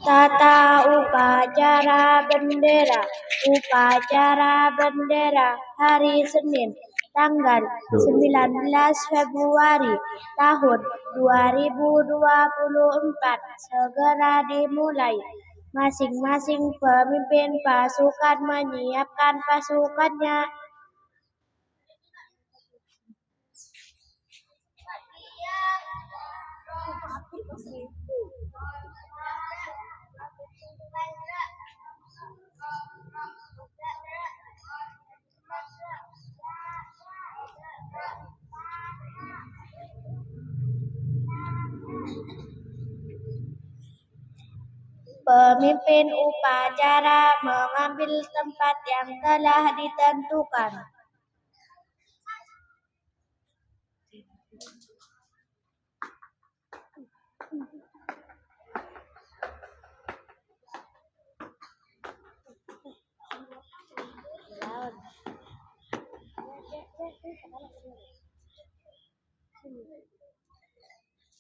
Tata upacara bendera. Upacara bendera hari Senin tanggal 19 Februari tahun 2024 segera dimulai. Masing-masing pemimpin pasukan menyiapkan pasukannya. Pemimpin upacara mengambil tempat yang telah ditentukan.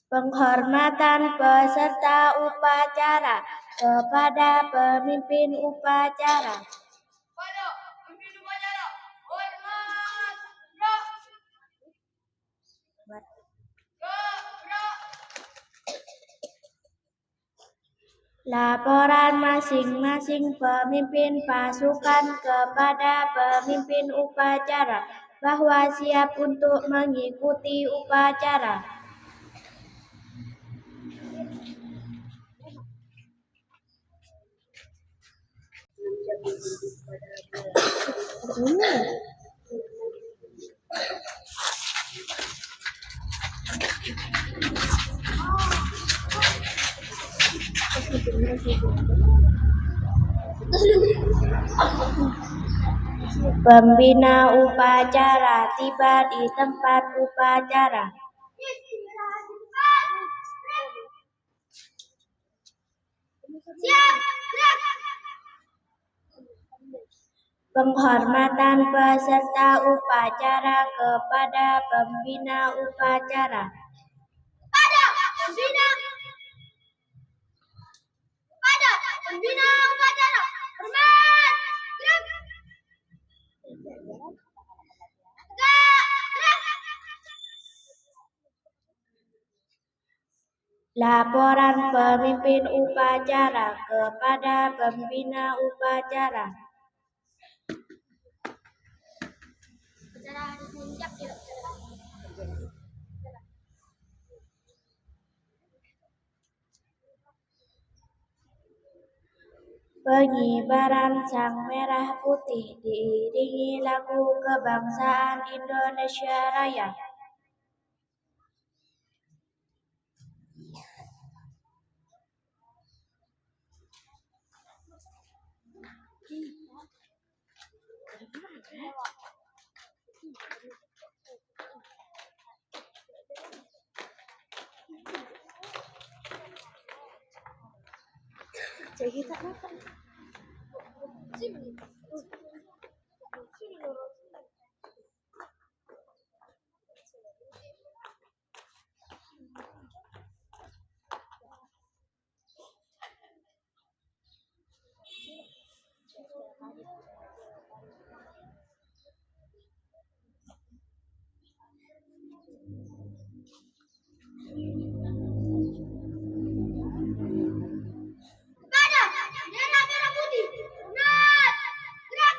Penghormatan peserta upacara kepada pemimpin upacara. Laporan masing-masing pemimpin pasukan kepada pemimpin upacara bahwa siap untuk mengikuti upacara. Pembina upacara tiba di tempat upacara. Penghormatan peserta upacara kepada pembina upacara. Pembina upacara, hormat, gerak. Laporan pemimpin upacara kepada pembina upacara. Pengibaran sang merah putih diiringi lagu kebangsaan Indonesia Raya. Merah putih, hormat, gerak.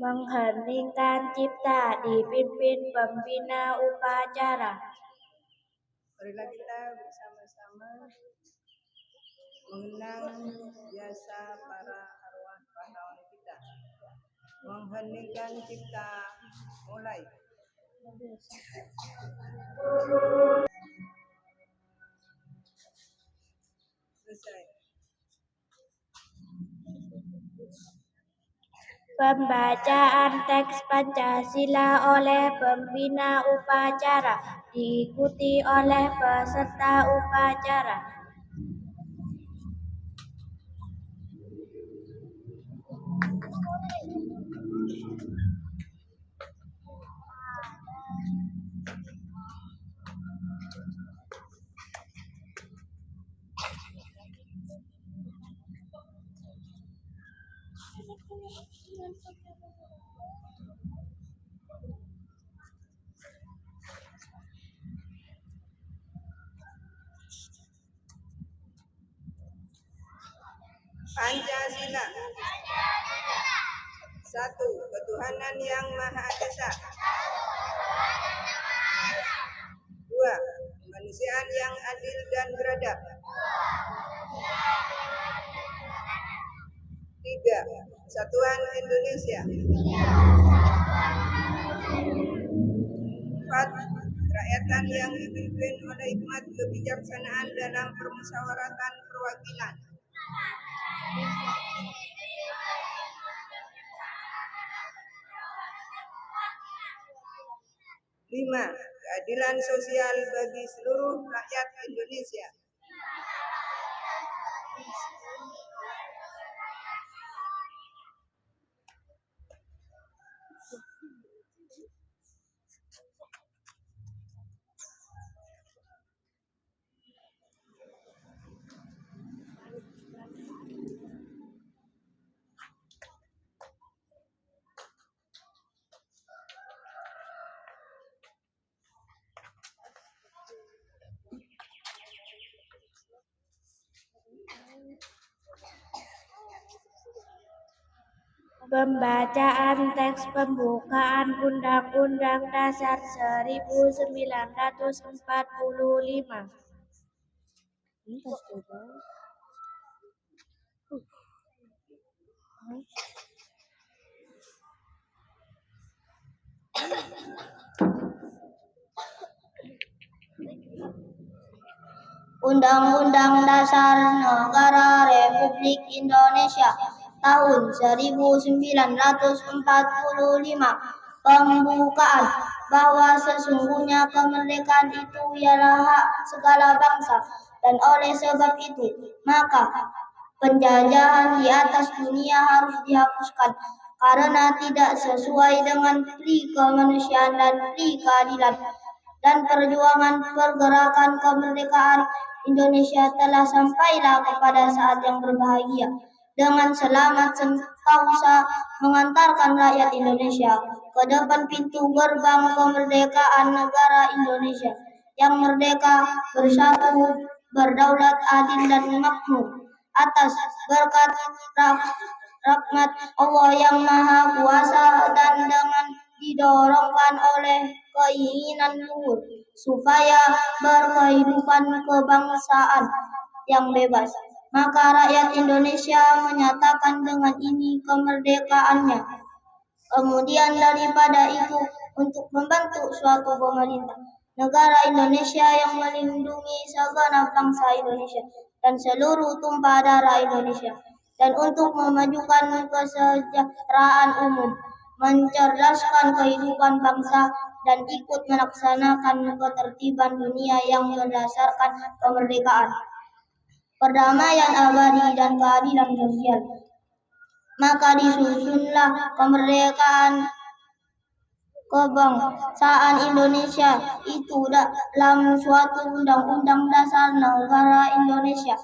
Mengheningkan cipta dipimpin pembina upacara. Marilah kita bersama-sama mengenang jasa para arwah pahlawan kita. Mengheningkan cipta, mulai. Selesai. Pembacaan teks Pancasila oleh pembina upacara diikuti oleh peserta upacara. Pancasila. 1. Ketuhanan yang Maha Esa. 2. Kemanusiaan yang adil dan beradab. 3. Persatuan Indonesia. 4. Kerakyatan yang dipimpin oleh hikmat kebijaksanaan dalam permusyawaratan perwakilan. 5. Keadilan sosial bagi seluruh rakyat Indonesia. 5. Pembacaan teks pembukaan Undang-Undang Dasar 1945. Undang-Undang Dasar Negara Republik Indonesia tahun 1945 pembukaan bahwa sesungguhnya kemerdekaan itu ialah hak segala bangsa dan oleh sebab itu maka penjajahan di atas dunia harus dihapuskan karena tidak sesuai dengan pri kemanusiaan dan pri keadilan dan perjuangan pergerakan kemerdekaan Indonesia telah sampailah kepada saat yang berbahagia dengan selamat sentosa mengantarkan rakyat Indonesia ke depan pintu gerbang kemerdekaan negara Indonesia yang merdeka, bersatu, berdaulat, adil dan makmur atas berkat rahmat Allah yang Maha Kuasa dan dengan didorongkan oleh keinginan luhur supaya berkehidupan kebangsaan yang bebas. Maka rakyat Indonesia menyatakan dengan ini kemerdekaannya. Kemudian daripada itu untuk membentuk suatu pemerintah negara Indonesia yang melindungi segenap bangsa Indonesia dan seluruh tumpah darah Indonesia dan untuk memajukan kesejahteraan umum, mencerdaskan kehidupan bangsa dan ikut melaksanakan ketertiban dunia yang berdasarkan kemerdekaan, perdamaian abadi dan keadilan sosial. Maka disusunlah kemerdekaan kebangsaan Indonesia itu dalam suatu undang-undang dasar negara Indonesia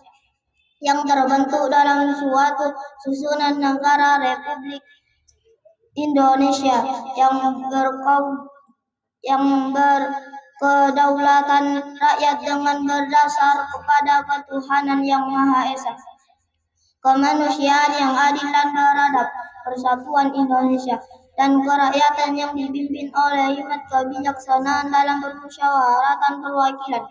yang terbentuk dalam suatu susunan negara Republik Indonesia yang berkedaulatan rakyat dengan berdasar kepada ketuhanan yang Maha Esa, kemanusiaan yang adil dan beradab, persatuan Indonesia dan kerakyatan yang dipimpin oleh hikmat kebijaksanaan dalam permusyawaratan perwakilan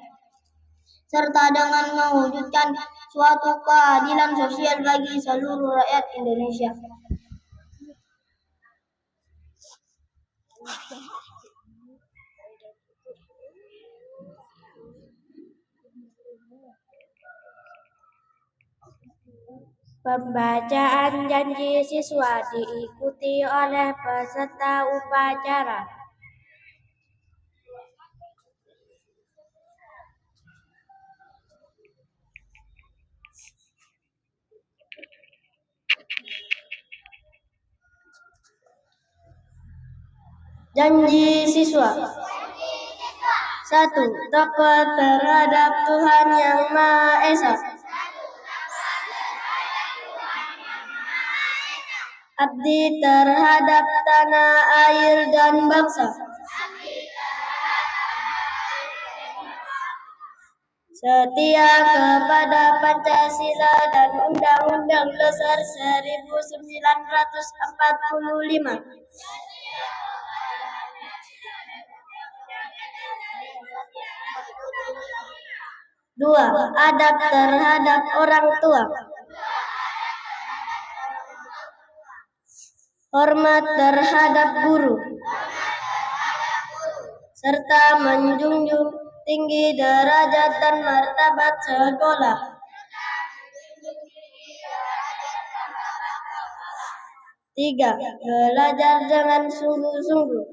serta dengan mewujudkan suatu keadilan sosial bagi seluruh rakyat Indonesia. Pembacaan janji siswa diikuti oleh peserta upacara. Janji siswa. 1. Takwa terhadap Tuhan Yang Maha Esa. Abdi terhadap tanah air dan bangsa. Setia kepada Pancasila dan Undang-Undang Dasar 1945. 2. Adab terhadap orang tua. Hormat terhadap guru. Serta menjunjung tinggi derajat dan martabat sekolah. 3. Belajar dengan sungguh-sungguh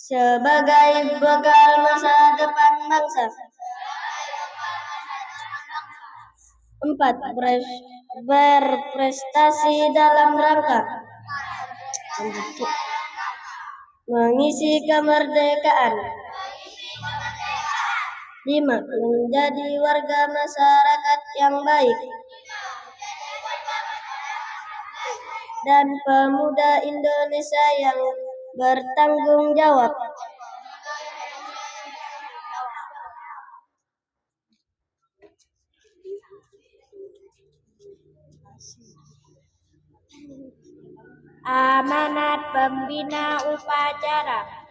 sebagai bekal masa depan bangsa. 4. Berprestasi dalam rangka mengisi kemerdekaan. 5. Menjadi warga masyarakat yang baik dan pemuda Indonesia yang bertanggung jawab. Amanat pembina upacara.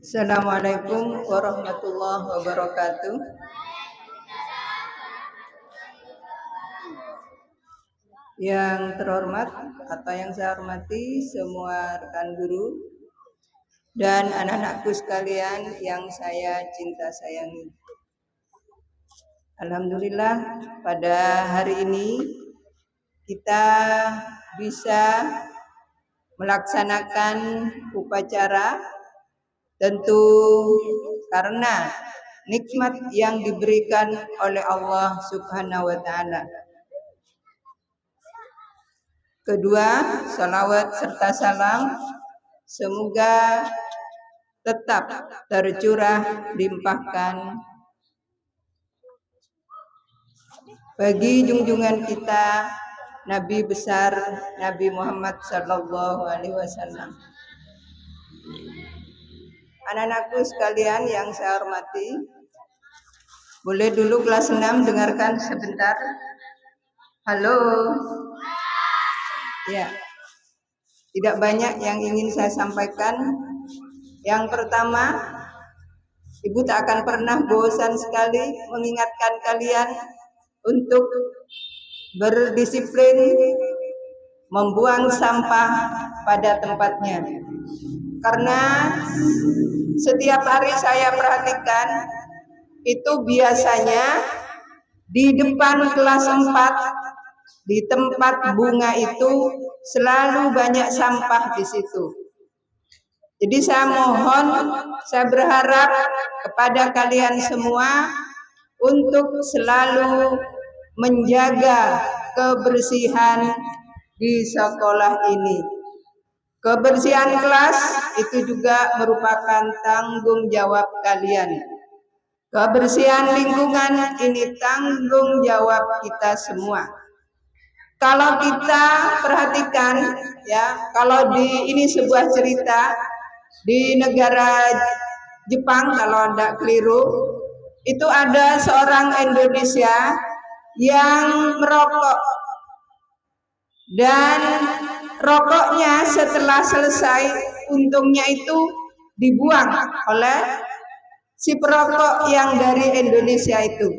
Assalamualaikum warahmatullahi wabarakatuh. Yang terhormat atau yang saya hormati semua rekan guru dan anak-anakku sekalian yang saya cinta sayangi. Alhamdulillah pada hari ini kita bisa melaksanakan upacara tentu karena nikmat yang diberikan oleh Allah Subhanahu wa taala. Kedua, salawat serta salam semoga tetap tercurah limpahkan bagi junjungan kita Nabi besar Nabi Muhammad sallallahu alaihi wasallam. Anak-anakku sekalian yang saya hormati, boleh dulu kelas 6 dengarkan sebentar. Halo. Ya. Tidak banyak yang ingin saya sampaikan. Yang pertama, Ibu tak akan pernah bosan sekali mengingatkan kalian untuk berdisiplin membuang sampah pada tempatnya. Karena setiap hari saya perhatikan itu biasanya di depan kelas 4 di tempat bunga itu selalu banyak sampah di situ. Jadi saya mohon, saya berharap kepada kalian semua untuk selalu menjaga kebersihan di sekolah ini. Kebersihan kelas itu juga merupakan tanggung jawab kalian. Kebersihan lingkungan ini tanggung jawab kita semua. Kalau kita perhatikan ya, kalau ini sebuah cerita di negara Jepang kalau tidak keliru, itu ada seorang Indonesia yang merokok dan rokoknya setelah selesai untungnya itu dibuang oleh si perokok yang dari Indonesia itu.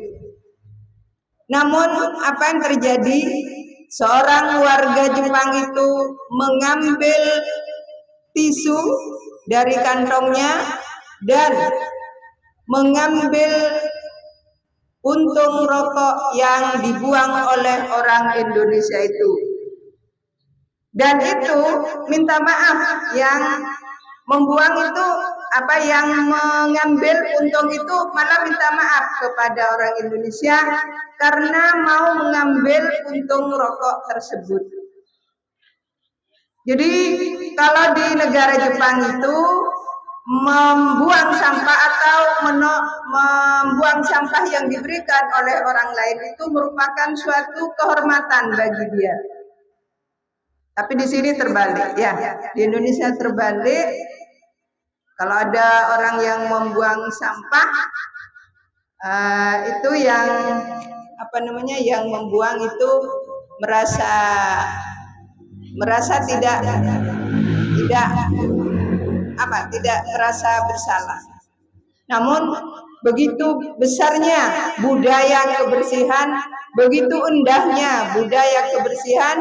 Namun apa yang terjadi? Seorang warga Jepang itu mengambil tisu dari kantongnya dan mengambil puntung rokok yang dibuang oleh orang Indonesia itu. Dan itu minta maaf yang membuang itu yang mengambil puntung itu malah minta maaf kepada orang Indonesia karena mau mengambil puntung rokok tersebut. Jadi kalau di negara Jepang itu membuang sampah atau membuang sampah yang diberikan oleh orang lain itu merupakan suatu kehormatan bagi dia. Tapi di sini terbalik ya. Di Indonesia terbalik. Kalau ada orang yang membuang sampah itu yang yang membuang itu merasa tidak merasa bersalah. Namun begitu besarnya budaya kebersihan, begitu indahnya budaya kebersihan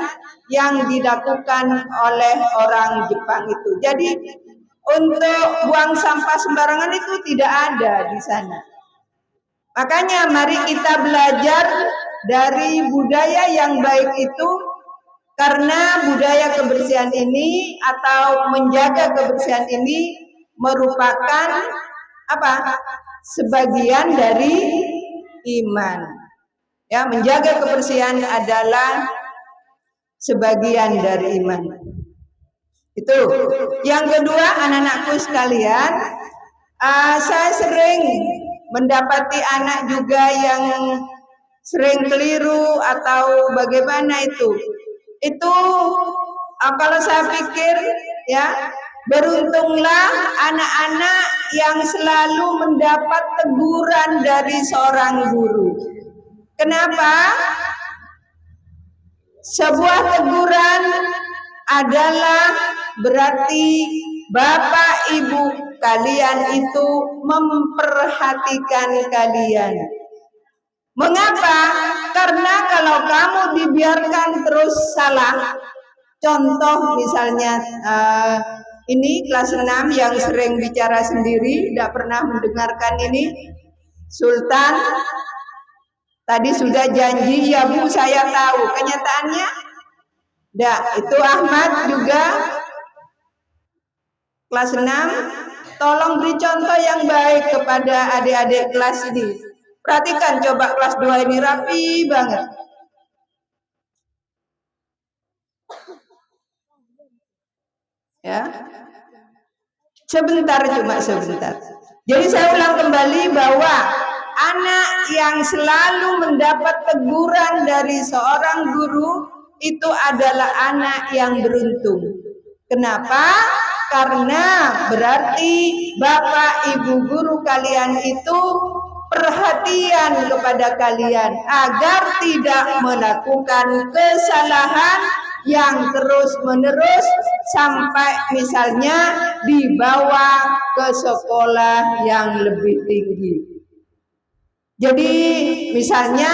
yang dilakukan oleh orang Jepang itu. Jadi untuk buang sampah sembarangan itu tidak ada di sana. Makanya mari kita belajar dari budaya yang baik itu, karena budaya kebersihan ini atau menjaga kebersihan ini merupakan sebagian dari iman. Ya, menjaga kebersihan adalah sebagian dari iman. Itu. Yang kedua, anak-anakku sekalian, saya sering mendapati anak juga yang sering keliru atau bagaimana itu kalau saya pikir ya, beruntunglah anak-anak yang selalu mendapat teguran dari seorang guru. Kenapa? Sebuah teguran adalah berarti Bapak Ibu kalian itu memperhatikan kalian. Mengapa? Karena kalau kamu dibiarkan terus salah, contoh misalnya ini kelas 6 yang sering bicara sendiri, tidak pernah mendengarkan ini, Sultan tadi sudah janji, ya Bu saya tahu, kenyataannya tidak. Itu Ahmad juga kelas 6, tolong beri contoh yang baik kepada adik-adik kelas ini. Perhatikan coba kelas 2 ini rapi banget. Ya. Sebentar, cuma sebentar. Jadi saya ulang kembali bahwa anak yang selalu mendapat teguran dari seorang guru itu adalah anak yang beruntung. Kenapa? Karena berarti Bapak Ibu guru kalian itu perhatian kepada kalian agar tidak melakukan kesalahan yang terus-menerus sampai misalnya dibawa ke sekolah yang lebih tinggi. Jadi misalnya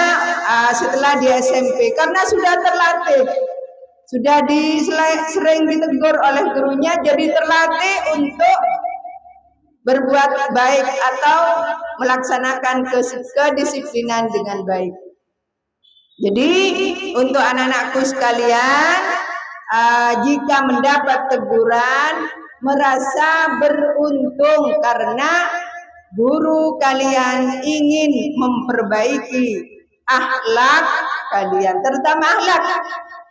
setelah di SMP, karena sudah terlatih, sudah sering ditegur oleh gurunya, jadi terlatih untuk berbuat baik atau melaksanakan kedisiplinan dengan baik. Jadi untuk anak-anakku sekalian, jika mendapat teguran, merasa beruntung karena guru kalian ingin memperbaiki akhlak kalian, terutama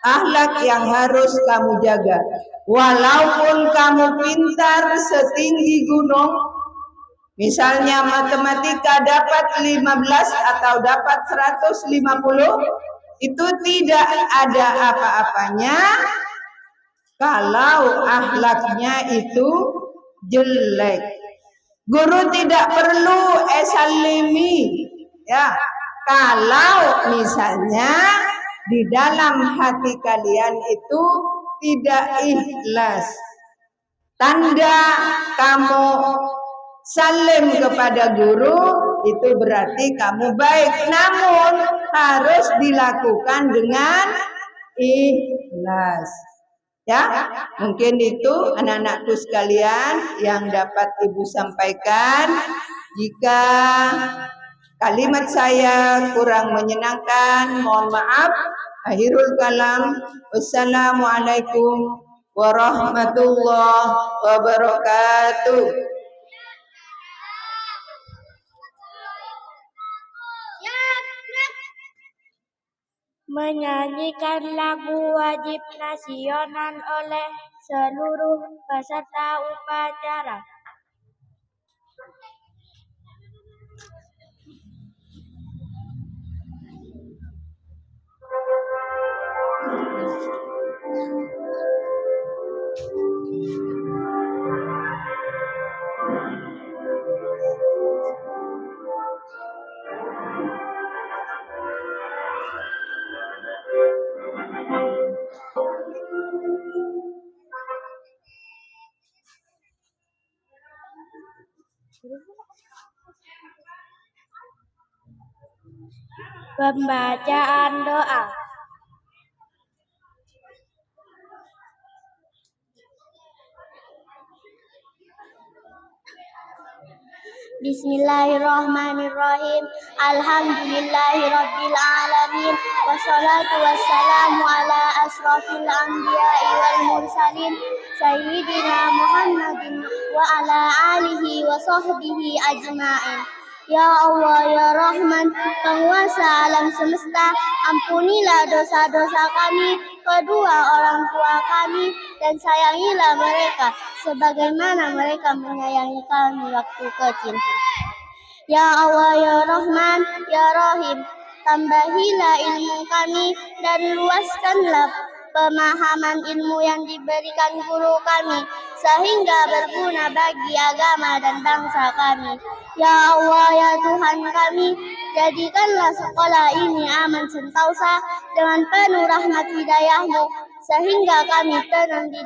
akhlak yang harus kamu jaga. Walaupun kamu pintar setinggi gunung, misalnya matematika dapat 15 atau dapat 150, itu tidak ada apa-apanya kalau akhlaknya itu jelek. Guru tidak perlu esalimi, ya. Kalau misalnya di dalam hati kalian itu tidak ikhlas, tanda kamu salim kepada guru itu berarti kamu baik, namun harus dilakukan dengan ikhlas. Ya, mungkin itu anak-anakku sekalian yang dapat Ibu sampaikan. Jika kalimat saya kurang menyenangkan, mohon maaf. Akhirul kalam. Wassalamualaikum warahmatullahi wabarakatuh. Menyanyikan lagu wajib nasional oleh seluruh peserta upacara. Pembacaan doa. Bismillahirrahmanirrahim. Alhamdulillahirabbil alamin. Wassalatu wassalamu ala asrofil anbiya'i wal mursalin sayyidina Muhammadin wa ala alihi wa sahbihi ajma'in. Ya Allah, ya Rahman, penguasa alam semesta, ampunilah dosa-dosa kami, kedua orang tua kami, dan sayangilah mereka sebagaimana mereka menyayangi kami waktu kecil. Ya Allah, Ya Rahman, Ya Rahim, tambahilah ilmu kami dan luaskanlah pemahaman ilmu yang diberikan guru kami, sehingga berguna bagi agama dan bangsa kami. Ya Allah, Ya Tuhan kami, jadikanlah sekolah ini aman sentosa dengan penuh rahmat hidayah-Mu, sehingga kami tenang di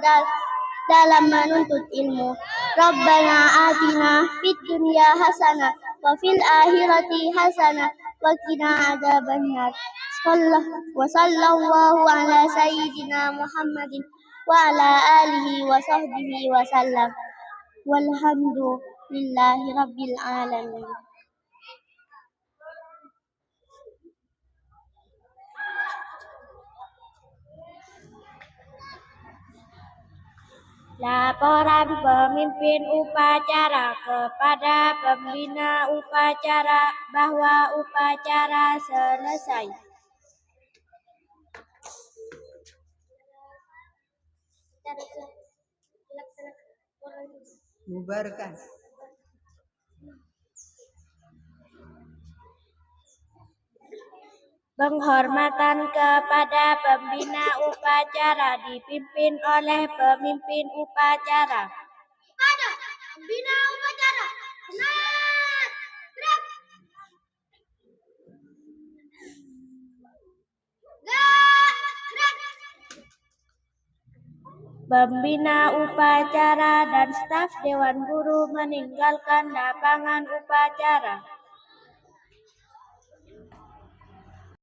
dalam menuntut ilmu. Rabbana atina fid dunya hasanah wa fil akhirati hasanah wa qina adzabannar. Wa sallallahu ala sayyidina Muhammadin wa ala alihi wa sahbihi wa sallam. Walhamdulillahi rabbil alamin. Laporan pemimpin upacara kepada pembina upacara bahwa upacara selesai. Bubarkan. Penghormatan kepada pembina upacara dipimpin oleh pemimpin upacara. Pada pembina upacara, semangat, gerak, gerak. Pembina upacara dan staf Dewan Guru meninggalkan lapangan upacara.